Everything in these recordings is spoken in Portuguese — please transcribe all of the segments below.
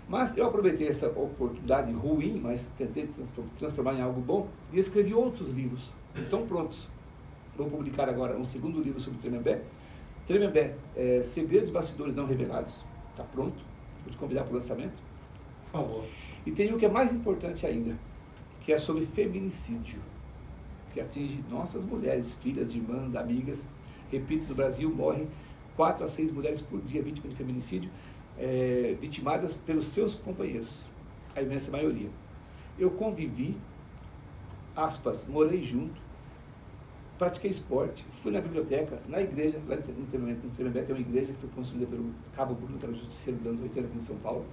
Mas eu aproveitei essa oportunidade ruim, mas tentei transformar em algo bom, e escrevi outros livros, estão prontos. Vou publicar agora um segundo livro sobre Tremembé. Tremembé, Segredos Bastidores Não Revelados, está pronto, vou te convidar para o lançamento. Por favor. E tem um que é mais importante ainda, que é sobre feminicídio, que atinge nossas mulheres, filhas, irmãs, amigas. Repito, no Brasil morrem 4 a 6 mulheres por dia vítimas de feminicídio, vitimadas pelos seus companheiros, a imensa maioria. Eu convivi, aspas, morei junto, pratiquei esporte, fui na biblioteca, na igreja, lá em Tremembé tem uma igreja que foi construída pelo Cabo Bruno, que era o justiceiro dos anos 80 aqui em São Paulo.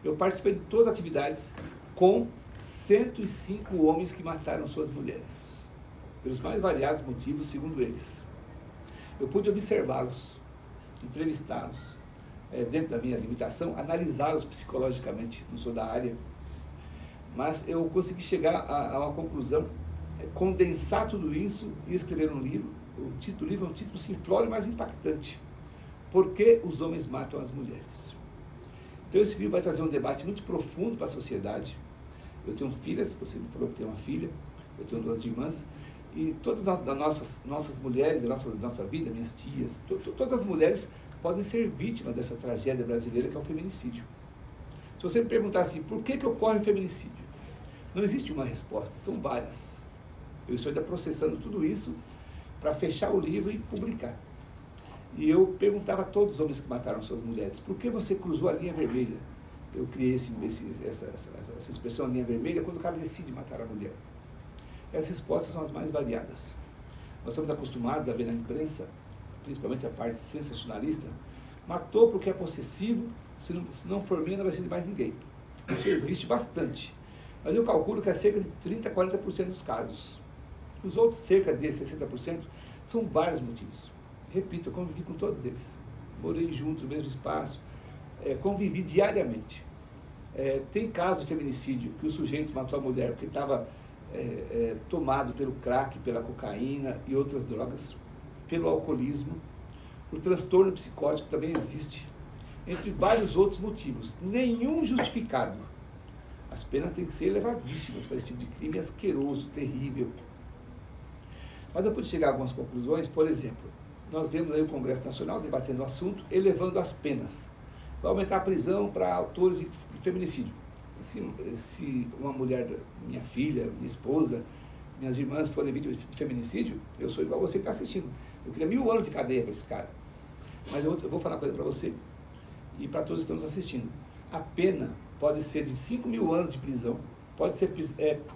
Eu participei de todas as atividades com 105 homens que mataram suas mulheres, pelos mais variados motivos, segundo eles. Eu pude observá-los, entrevistá-los, dentro da minha limitação, analisá-los psicologicamente, não sou da área, mas eu consegui chegar a uma conclusão, condensar tudo isso e escrever um livro. O título do livro é um título simplório, mas impactante. Por que os homens matam as mulheres? Então esse livro vai trazer um debate muito profundo para a sociedade. Eu tenho filhas, você me falou que tem uma filha, eu tenho 2 irmãs, e todas as nossas mulheres, da nossa vida, minhas tias, todas as mulheres podem ser vítimas dessa tragédia brasileira que é o feminicídio. Se você me perguntar assim, por que ocorre o feminicídio? Não existe uma resposta, são várias. Eu estou ainda processando tudo isso para fechar o livro e publicar. E eu perguntava a todos os homens que mataram suas mulheres, por que você cruzou a linha vermelha? Eu criei essa expressão, a linha vermelha, quando o cara decide matar a mulher. E as respostas são as mais variadas. Nós estamos acostumados a ver na imprensa, principalmente a parte sensacionalista, matou porque é possessivo, se não for minha, não vai ser de mais ninguém. Isso existe bastante. Mas eu calculo que é cerca de 30% a 40% dos casos. Os outros, cerca de 60%, são vários motivos. Repito, eu convivi com todos eles. Morei junto no mesmo espaço, convivi diariamente. Tem casos de feminicídio que o sujeito matou a mulher porque estava tomado pelo crack, pela cocaína e outras drogas, pelo alcoolismo, o transtorno psicótico também existe, entre vários outros motivos, nenhum justificado. As penas têm que ser elevadíssimas para esse tipo de crime asqueroso, terrível. Mas eu pude chegar a algumas conclusões. Por exemplo, nós vemos aí o Congresso Nacional debatendo o assunto, elevando as penas. Vai aumentar a prisão para autores de feminicídio. Se uma mulher, minha filha, minha esposa, minhas irmãs forem vítimas de feminicídio, eu sou igual você que está assistindo. Eu queria 1000 anos de cadeia para esse cara. Mas eu vou falar uma coisa para você e para todos que estão nos assistindo. A pena pode ser de 5.000 anos de prisão, pode ser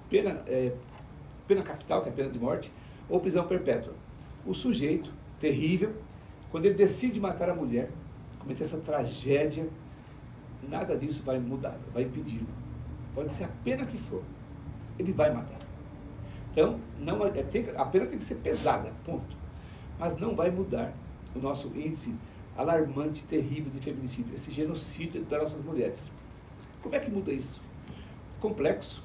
pena capital, que é a pena de morte, ou prisão perpétua. O sujeito, terrível, quando ele decide matar a mulher, cometer essa tragédia, nada disso vai mudar, vai impedi-lo. Pode ser a pena que for, ele vai matar. Então, a pena tem que ser pesada, ponto. Mas não vai mudar o nosso índice alarmante, terrível de feminicídio, esse genocídio das nossas mulheres. Como é que muda isso? Complexo,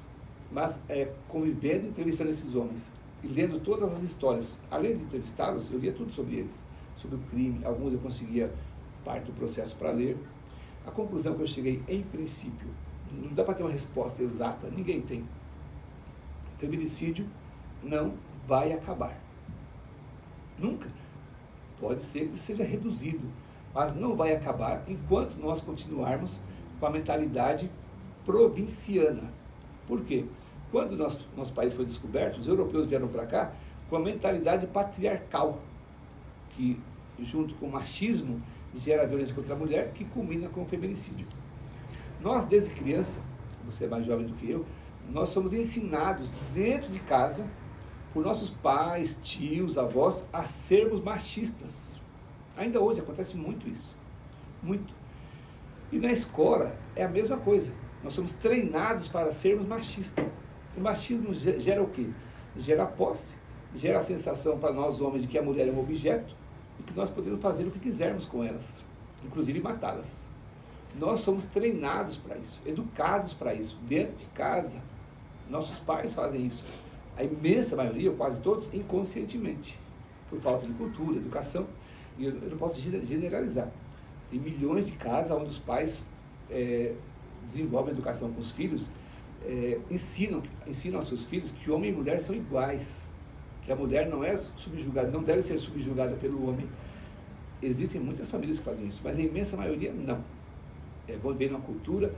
mas convivendo e entrevistando esses homens e lendo todas as histórias. Além de entrevistá-los, eu lia tudo sobre eles, sobre o crime, alguns eu conseguia parte do processo para ler. A conclusão que eu cheguei, em princípio, não dá para ter uma resposta exata, ninguém tem. Feminicídio não vai acabar. Nunca. Pode ser que seja reduzido, mas não vai acabar enquanto nós continuarmos com a mentalidade provinciana. Por quê? Quando nosso país foi descoberto, os europeus vieram para cá com a mentalidade patriarcal, que junto com o machismo gera a violência contra a mulher, que culmina com o feminicídio. Nós, desde criança, você é mais jovem do que eu, nós somos ensinados dentro de casa, por nossos pais, tios, avós, a sermos machistas. Ainda hoje acontece muito isso. Muito. E na escola é a mesma coisa. Nós somos treinados para sermos machistas. O machismo gera o quê? Gera a posse, gera a sensação para nós homens de que a mulher é um objeto e que nós podemos fazer o que quisermos com elas, inclusive matá-las. Nós somos treinados para isso, educados para isso, dentro de casa. Nossos pais fazem isso. A imensa maioria, ou quase todos, inconscientemente, por falta de cultura, educação. E eu não posso generalizar. Tem milhões de casas onde os pais desenvolvem educação com os filhos, ensinam aos seus filhos que homem e mulher são iguais, que a mulher não é subjugada, não deve ser subjugada pelo homem. Existem muitas famílias que fazem isso, mas a imensa maioria não. Vão ver uma cultura,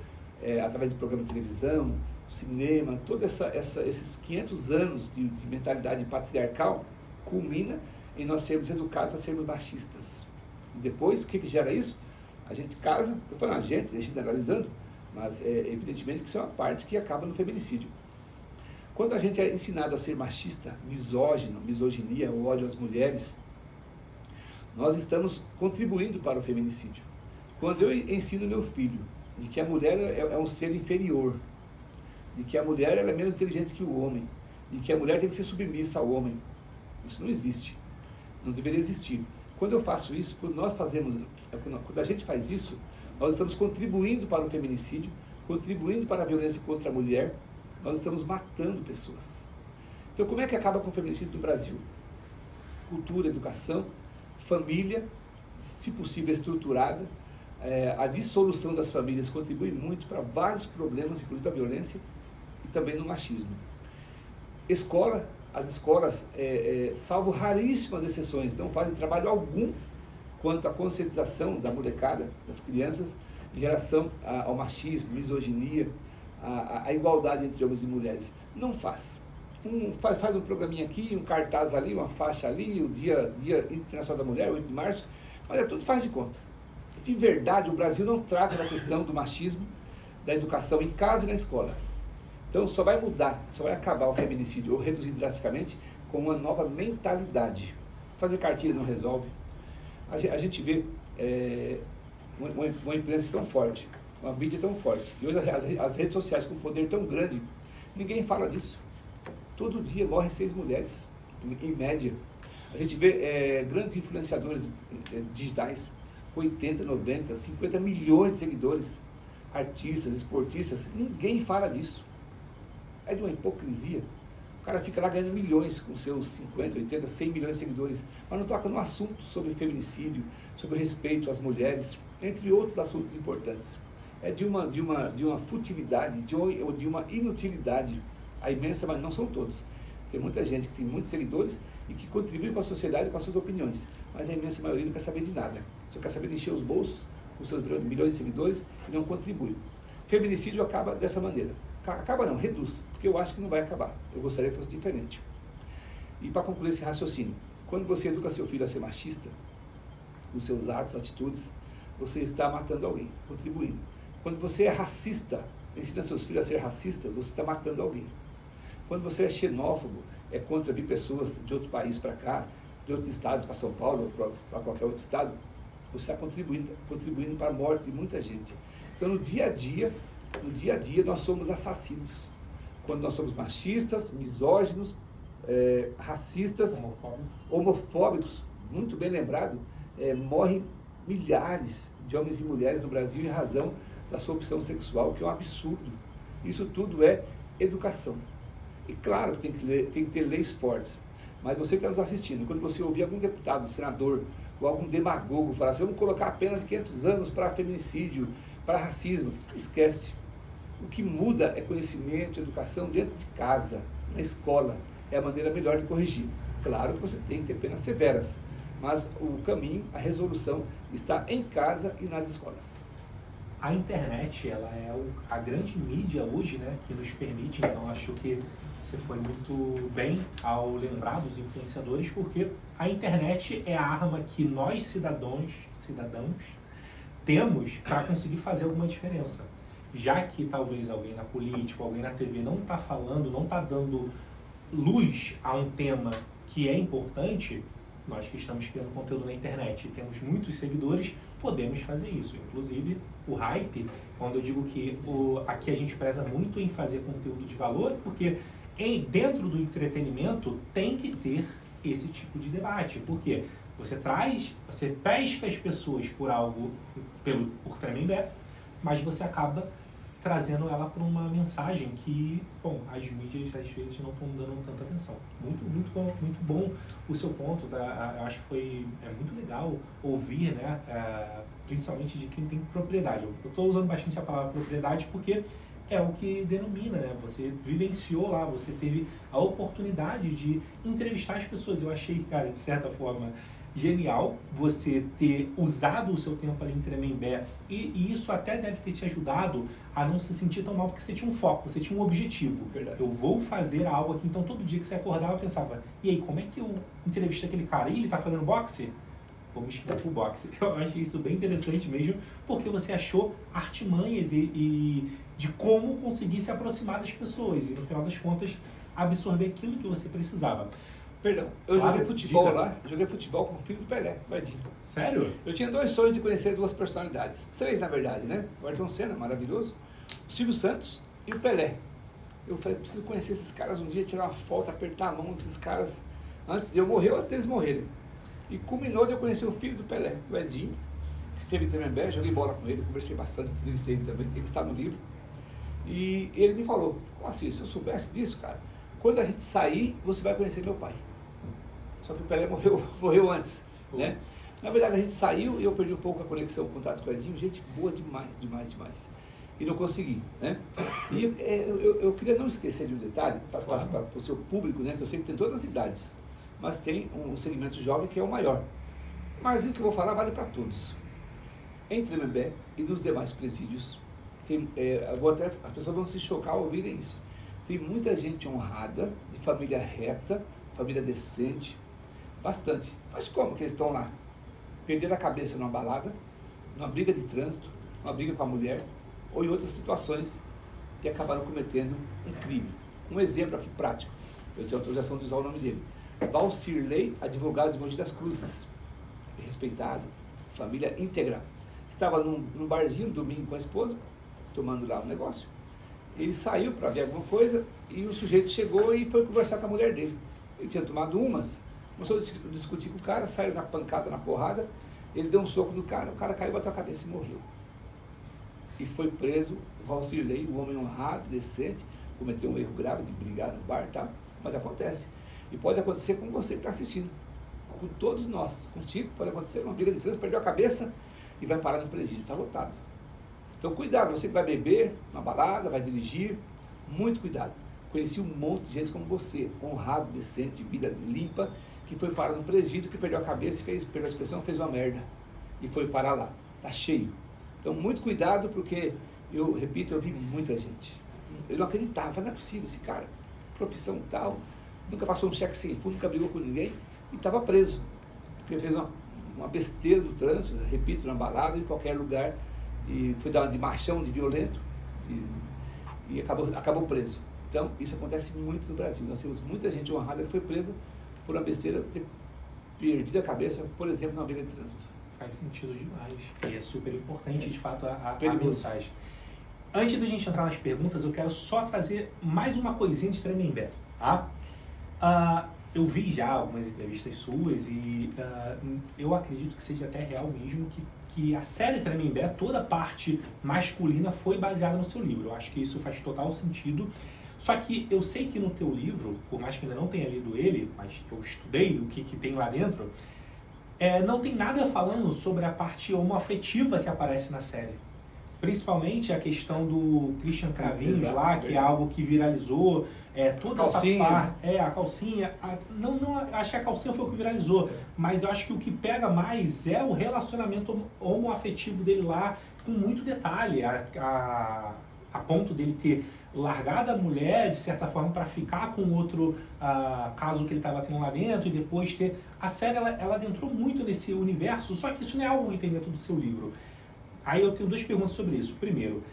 através de programa de televisão, cinema, todos esses 500 anos de mentalidade patriarcal, culmina em nós sermos educados a sermos machistas. E depois, o que gera isso? A gente casa, eu falo a gente, generalizando, mas evidentemente que isso é uma parte que acaba no feminicídio. Quando a gente é ensinado a ser machista, misógino, misoginia, o ódio às mulheres, nós estamos contribuindo para o feminicídio. Quando eu ensino meu filho de que a mulher é um ser inferior, de que a mulher é menos inteligente que o homem, de que a mulher tem que ser submissa ao homem, isso não existe, não deveria existir. Quando eu faço isso, quando a gente faz isso, nós estamos contribuindo para o feminicídio, contribuindo para a violência contra a mulher, nós estamos matando pessoas. Então, como é que acaba com o feminicídio no Brasil? Cultura, educação, família, se possível estruturada, a dissolução das famílias contribui muito para vários problemas, incluindo a violência e também no machismo. As escolas, salvo raríssimas exceções, não fazem trabalho algum quanto à conscientização da molecada, das crianças, em relação ao machismo, misoginia, a igualdade entre homens e mulheres. Não faz. Faz um programinha aqui, um cartaz ali, uma faixa ali, o Dia Internacional da Mulher, 8 de março, mas tudo faz de conta. De verdade, o Brasil não trata da questão do machismo, da educação em casa e na escola. Então, só vai mudar, só vai acabar o feminicídio, ou reduzir drasticamente, com uma nova mentalidade. Fazer cartilha não resolve. A gente vê uma imprensa tão forte, uma mídia tão forte, e hoje as redes sociais com um poder tão grande, ninguém fala disso. Todo dia morrem 6 mulheres, em média. A gente vê grandes influenciadores digitais, 80, 90, 50 milhões de seguidores, artistas, esportistas, ninguém fala disso. É de uma hipocrisia. O cara fica lá ganhando milhões com seus 50, 80, 100 milhões de seguidores, mas não toca no assunto sobre feminicídio, sobre respeito às mulheres, entre outros assuntos importantes. É de uma futilidade, de uma inutilidade, a imensa, mas não são todos. Tem muita gente que tem muitos seguidores e que contribui com a sociedade com as suas opiniões, mas a imensa maioria não quer saber de nada. Só quer saber de encher os bolsos com seus milhões de seguidores e não contribui. Feminicídio acaba dessa maneira. Acaba não, reduz, porque eu acho que não vai acabar. Eu gostaria que fosse diferente. E para concluir esse raciocínio, quando você educa seu filho a ser machista, os seus atos, atitudes, você está matando alguém, contribuindo. Quando você é racista, ensina seus filhos a ser racistas, você está matando alguém. Quando você é xenófobo, é contra vir pessoas de outro país para cá, de outros estados, para São Paulo, ou para qualquer outro estado, você está contribuindo para a morte de muita gente. Então, no dia a dia, nós somos assassinos. Quando nós somos machistas, misóginos, racistas, homofóbicos, muito bem lembrado, morrem milhares de homens e mulheres no Brasil em razão da sua opção sexual, que é um absurdo. Isso tudo é educação. E claro que tem que ter leis fortes, mas você que está nos assistindo, quando você ouvir algum deputado, senador, ou algum demagogo falar assim, vamos colocar a pena de 500 anos para feminicídio, para racismo, esquece. O que muda é conhecimento, educação dentro de casa, na escola. É a maneira melhor de corrigir. Claro que você tem que ter penas severas, mas o caminho, a resolução está em casa e nas escolas. A internet, ela é a grande mídia hoje, né, que nos permite, então acho que você foi muito bem ao lembrar dos influenciadores, porque a internet é a arma que nós cidadãos temos para conseguir fazer alguma diferença. Já que talvez alguém na política, alguém na TV não está falando, não está dando luz a um tema que é importante, nós que estamos criando conteúdo na internet e temos muitos seguidores, podemos fazer isso. Inclusive, o Hype, quando eu digo que aqui a gente preza muito em fazer conteúdo de valor, porque dentro do entretenimento tem que ter esse tipo de debate. Porque você pesca as pessoas por algo, por Tremembé, mas você acaba trazendo ela para uma mensagem que, bom, as mídias às vezes não estão dando tanta atenção. Muito bom o seu ponto, eu acho que foi muito legal ouvir, né, principalmente de quem tem propriedade. Eu estou usando bastante a palavra propriedade porque é o que denomina, né? Você vivenciou lá, você teve a oportunidade de entrevistar as pessoas. Eu achei, cara, de certa forma, genial você ter usado o seu tempo ali em Tremembé e isso até deve ter te ajudado a não se sentir tão mal, porque você tinha um foco, você tinha um objetivo. Verdade. Eu vou fazer algo aqui. Então, todo dia que você acordava, eu pensava, e aí, como é que eu entrevistei aquele cara? E ele tá fazendo boxe? Vou me inscrever pro boxe. Eu achei isso bem interessante mesmo, porque você achou artimanhas e de como conseguir se aproximar das pessoas e, no final das contas, absorver aquilo que você precisava. Perdão, eu Claro, joguei futebol diga. lá, joguei futebol com o filho do Pelé, o Edinho. Sério? Eu tinha 2 sonhos de conhecer 2 personalidades, 3 na verdade, né? O Ayrton Senna, maravilhoso, o Silvio Santos e o Pelé. Eu falei, preciso conhecer esses caras um dia, tirar uma foto, apertar a mão desses caras antes de eu morrer ou até eles morrerem. E culminou de eu conhecer o filho do Pelé, o Edinho, que esteve em Tremembé, joguei bola com ele, conversei bastante, entrevistei ele também, ele está no livro. E ele me falou, assim, se eu soubesse disso, cara, quando a gente sair, você vai conhecer meu pai. Só que o Pelé morreu antes, né? Na verdade, a gente saiu e eu perdi um pouco a conexão, o contato com o Edinho, gente boa demais. E não consegui, né? E eu queria não esquecer de um detalhe, para o seu público, né? Que eu sei que tem todas as idades, mas tem um segmento jovem que é o maior. Mas o que eu vou falar vale para todos. Em Tremembé e nos demais presídios, as pessoas vão se chocar ao ouvirem isso. Tem muita gente honrada, de família reta, família decente, bastante. Mas como que eles estão lá? Perderam a cabeça numa balada, numa briga de trânsito, numa briga com a mulher, ou em outras situações, e acabaram cometendo um crime. Um exemplo aqui prático, eu tenho autorização de usar o nome dele. Valcirley, advogado de Mogi das Cruzes, respeitado, família íntegra. Estava num barzinho, domingo com a esposa, tomando lá um negócio. Ele saiu para ver alguma coisa e o sujeito chegou e foi conversar com a mulher dele. Ele tinha tomado umas, começou a discutir com o cara, saiu na pancada, na porrada, ele deu um soco no cara, o cara caiu, bateu a cabeça e morreu. E foi preso, Valcirley, um homem honrado, decente, cometeu um erro grave de brigar no bar, tá? Mas acontece. E pode acontecer com você que está assistindo, com todos nós, contigo, pode acontecer uma briga de trânsito, perdeu a cabeça e vai parar no presídio, está lotado. Então cuidado, você que vai beber na balada, vai dirigir, muito cuidado. Conheci um monte de gente como você, honrado, decente, vida limpa, que foi parar no presídio, que perdeu a cabeça e perdeu a expressão, fez uma merda. E foi parar lá. Está cheio. Então muito cuidado, porque, eu repito, eu vi muita gente. Eu não acreditava, não é possível esse cara. Profissão tal, nunca passou um cheque sem fundo, nunca brigou com ninguém e estava preso. Porque fez uma besteira do trânsito, repito, na balada, em qualquer lugar, e foi dar uma de machão, de violento, e acabou preso. Então, isso acontece muito no Brasil. Nós temos muita gente honrada que foi presa por uma besteira, ter perdido a cabeça, por exemplo, numa briga de trânsito. Faz sentido demais. E é super importante, de fato, a Perigoso. mensagem. Antes da gente entrar nas perguntas, eu quero só trazer mais uma coisinha de Tremembé. Tá? Eu vi já algumas entrevistas suas e eu acredito que seja até real mesmo que a série Tremembé, toda a parte masculina foi baseada no seu livro. Eu acho que isso faz total sentido. Só que eu sei que no teu livro, por mais que ainda não tenha lido ele, mas que eu estudei o que tem lá dentro, não tem nada falando sobre a parte homoafetiva que aparece na série. Principalmente a questão do Christian Cravinhos lá, que é algo que viralizou, toda calcinha. essa parte, a calcinha, não, acho que a calcinha foi o que viralizou, mas eu acho que o que pega mais é o relacionamento homoafetivo dele lá, com muito detalhe, a ponto dele ter largado a mulher, de certa forma, para ficar com outro caso que ele estava tendo lá dentro, e depois ter... A série, ela adentrou muito nesse universo, só que isso não é algo que tem dentro do seu livro. Aí eu tenho 2 perguntas sobre isso. Primeiro,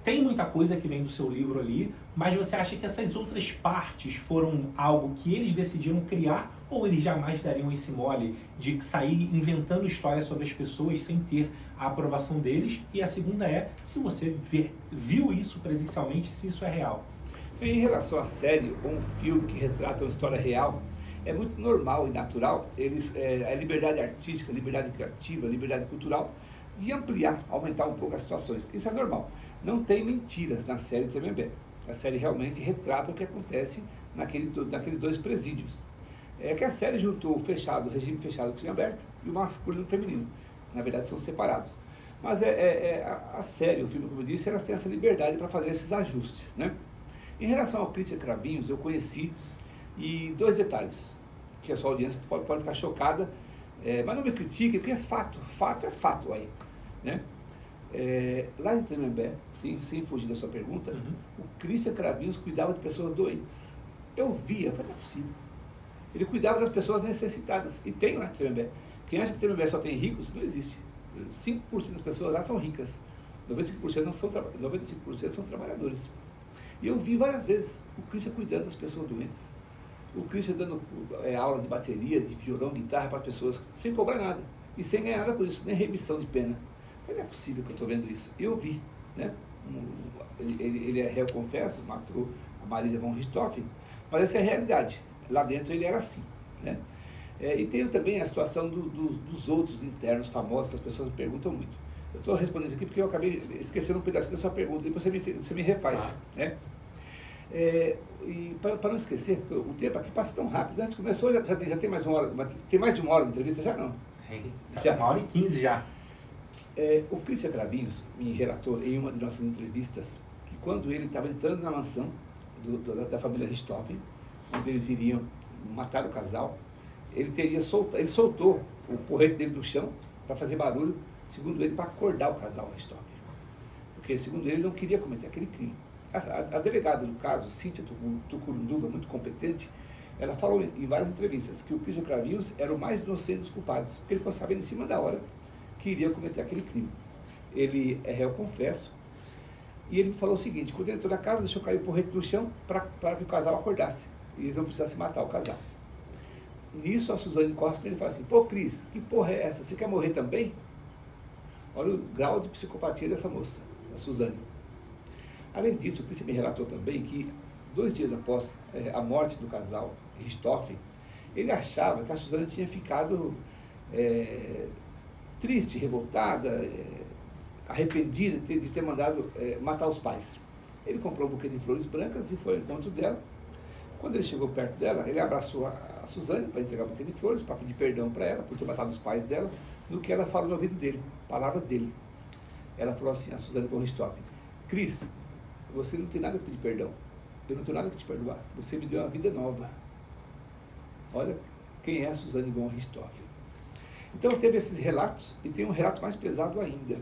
tem muita coisa que vem do seu livro ali, mas você acha que essas outras partes foram algo que eles decidiram criar, ou eles jamais dariam esse mole de sair inventando histórias sobre as pessoas sem ter a aprovação deles? E a segunda é, se você viu isso presencialmente, se isso é real. Em relação à série ou um filme que retrata uma história real, é muito normal e natural a liberdade artística, a liberdade criativa, a liberdade cultural de ampliar, aumentar um pouco as situações. Isso é normal. Não tem mentiras na série Tremembé. A série realmente retrata o que acontece naqueles 2 presídios. É que a série juntou o regime fechado que tinha aberto e o masculino e o feminino. Na verdade, são separados. Mas a série, o filme, como eu disse, elas têm essa liberdade para fazer esses ajustes, né? Em relação ao Christian Cravinhos, eu conheci, e 2 detalhes, que a sua audiência pode ficar chocada, mas não me critique, porque é fato é fato aí, né? Lá em Tremembé, sem fugir da sua pergunta, o Christian Cravinhos cuidava de pessoas doentes. Eu via, não é possível. Ele cuidava das pessoas necessitadas, e tem lá em Tremembé. Quem acha que Tremembé só tem ricos, não existe. 5% das pessoas lá são ricas, 95% são trabalhadores. E eu vi várias vezes o Christian cuidando das pessoas doentes, o Christian dando aula de bateria, de violão, guitarra para pessoas, sem cobrar nada, e sem ganhar nada por isso, nem remissão de pena. Não é possível que eu estou vendo isso. Eu vi, né? Ele é réu, confesso, matou a Marisa von Richthofen, mas essa é a realidade. Lá dentro ele era assim, né? E tem também a situação dos outros internos famosos, que as pessoas me perguntam muito. Eu estou respondendo isso aqui porque eu acabei esquecendo um pedacinho da sua pergunta, depois você me refaz, né? E para não esquecer, o tempo aqui passa tão rápido. A gente começou, já tem mais 1 hora, tem mais de 1 hora de entrevista, já não? Já 1h15 já. O Christian Cravinhos me relatou em uma de nossas entrevistas que quando ele estava entrando na mansão da família Richthofen, onde eles iriam matar o casal, ele soltou o porrete dele do chão para fazer barulho, segundo ele, para acordar o casal Richthofen. Porque, segundo ele, não queria cometer aquele crime. A delegada do caso, Cíntia Tucurunduva, muito competente, ela falou em várias entrevistas que o Christian Cravinhos era o mais inocente dos culpados, porque ele ficou sabendo em cima da hora que iria cometer aquele crime. Ele é réu, confesso, e ele me falou o seguinte: quando ele entrou na casa, deixou cair o porrete no chão para que o casal acordasse e eles não precisassem matar o casal. Nisso, a Suzane Costa ele fala assim: pô, Cris, que porra é essa? Você quer morrer também? Olha o grau de psicopatia dessa moça, a Suzane. Além disso, o Cris me relatou também que 2 dias após a morte do casal Richthofen, ele achava que a Suzane tinha ficado triste, revoltada, arrependida de ter mandado matar os pais. Ele comprou um buquê de flores brancas e foi ao encontro dela. Quando ele chegou perto dela, ele abraçou a Suzane para entregar um buquê de flores, para pedir perdão para ela por ter matado os pais dela, no que ela falou no ouvido dele, palavras dele. Ela falou assim, a Suzane von Richthofen: Cris, você não tem nada a pedir perdão, eu não tenho nada a te perdoar, você me deu uma vida nova. Olha quem é a Suzane von Richthofen. Então teve esses relatos, e tem um relato mais pesado ainda.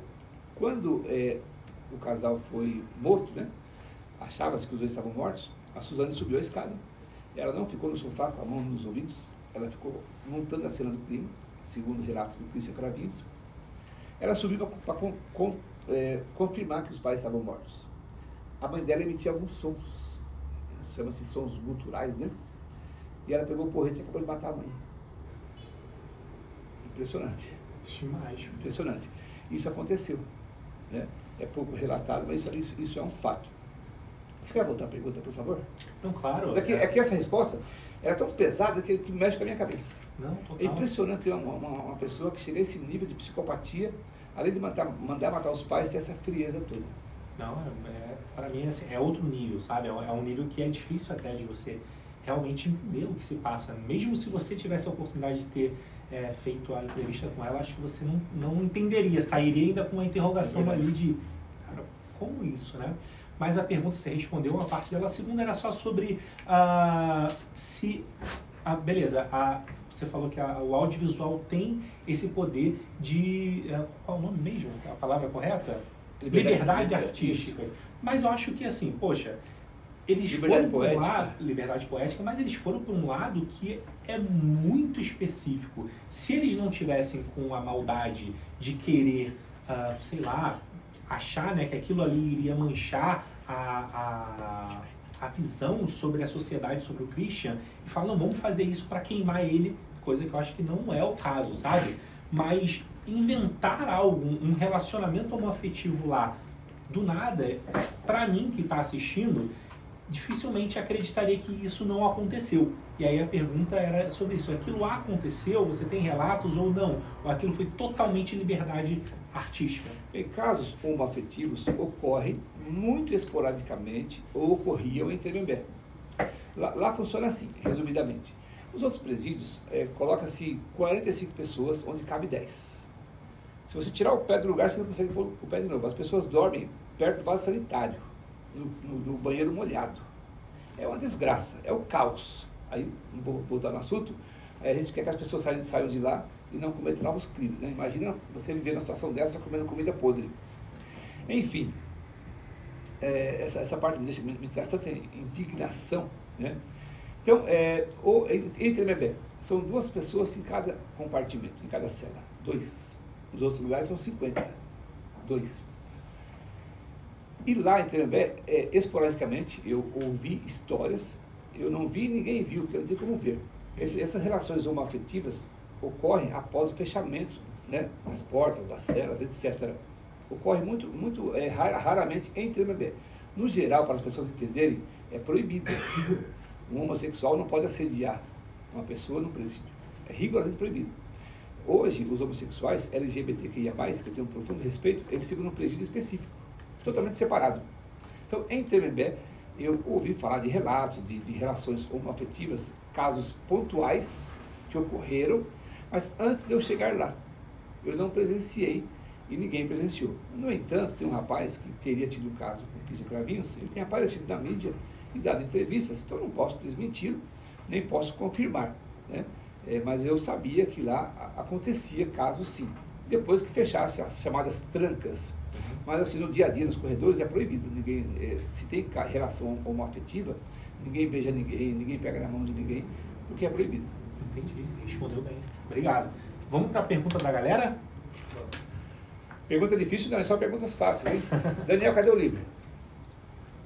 Quando o casal foi morto, né, achava-se que os 2 estavam mortos, a Suzane subiu a escada, ela não ficou no sofá com a mão nos ouvidos, ela ficou montando a cena do crime, segundo o relato do Christian Cravinhos. Ela subiu para confirmar que os pais estavam mortos. A mãe dela emitia alguns sons, chama-se sons guturais, né? E ela pegou o porrete e acabou de matar a mãe. Impressionante. Demais. Impressionante. Isso aconteceu, né? É pouco relatado, mas isso é um fato. Você quer voltar à pergunta, por favor? Não, claro. É que essa resposta era tão pesada que mexe com a minha cabeça. Não, total. É impressionante ter uma pessoa que chega a esse nível de psicopatia, além de mandar matar os pais, ter essa frieza toda. Não, para mim assim, é outro nível, sabe? É um nível que é difícil até de você realmente entender o que se passa. Mesmo se você tivesse a oportunidade de ter feito a entrevista com ela, acho que você não entenderia, sairia ainda com uma interrogação ali de, cara, como isso, né? Mas a pergunta você respondeu uma parte dela, a segunda era só sobre beleza, você falou que o audiovisual tem esse poder de, qual é o nome mesmo? A palavra correta? Liberdade artística. Mas eu acho que assim, poxa, eles foram por um lado, liberdade poética, mas eles foram por um lado que é muito específico. Se eles não tivessem com a maldade de querer, sei lá, achar, né, que aquilo ali iria manchar a visão sobre a sociedade, sobre o Christian, e falar, não, vamos fazer isso para queimar ele, coisa que eu acho que não é o caso, sabe? Mas inventar algo, um relacionamento homoafetivo lá, do nada, para mim que está assistindo, dificilmente acreditaria que isso não aconteceu. E aí a pergunta era sobre isso. Aquilo aconteceu? Você tem relatos ou não? Ou aquilo foi totalmente liberdade artística? Em casos homoafetivos, ocorrem muito esporadicamente ou ocorriam em Tremembé. Lá funciona assim, resumidamente. Nos outros presídios, coloca-se 45 pessoas, onde cabe 10. Se você tirar o pé do lugar, você não consegue pôr o pé de novo. As pessoas dormem perto do vaso sanitário, no banheiro molhado. É uma desgraça, é o caos. Aí, não vou voltar no assunto, a gente quer que as pessoas saiam de lá e não cometam novos crimes. Né? Imagina você viver numa situação dessa comendo comida podre. Enfim, essa parte me traz tanta indignação. Né? Então, em Tremembé, são 2 pessoas em cada compartimento, em cada cela. 2. Nos outros lugares são 50. 2. E lá em Tremembé, esporadicamente, eu ouvi histórias, eu não vi e ninguém viu, porque eu não tinha como ver. Essas relações homoafetivas ocorrem após o fechamento, né, das portas, das celas, etc. Ocorre muito raramente em Tremembé. No geral, para as pessoas entenderem, é proibido. Um homossexual não pode assediar uma pessoa no presídio. É rigorosamente proibido. Hoje, os homossexuais LGBTQIA+, que eu tenho um profundo respeito, eles ficam num presídio específico, totalmente separado. Então, em Tremembé, eu ouvi falar de relatos de relações homoafetivas, casos pontuais que ocorreram, mas antes de eu chegar lá, eu não presenciei e ninguém presenciou. No entanto, tem um rapaz que teria tido um caso com 15 cravinhos, ele tem aparecido na mídia e dado entrevistas, então eu não posso desmentir, nem posso confirmar, né? Mas eu sabia que lá acontecia casos sim, depois que fechasse as chamadas trancas. Mas assim, no dia a dia, nos corredores, é proibido. Ninguém, se tem relação homoafetiva, ninguém beija ninguém, ninguém pega na mão de ninguém, porque é proibido. Entendi, respondeu bem. Obrigado. Vamos para a pergunta da galera? Pergunta difícil, não, é só perguntas fáceis, hein? Daniel, cadê o livro?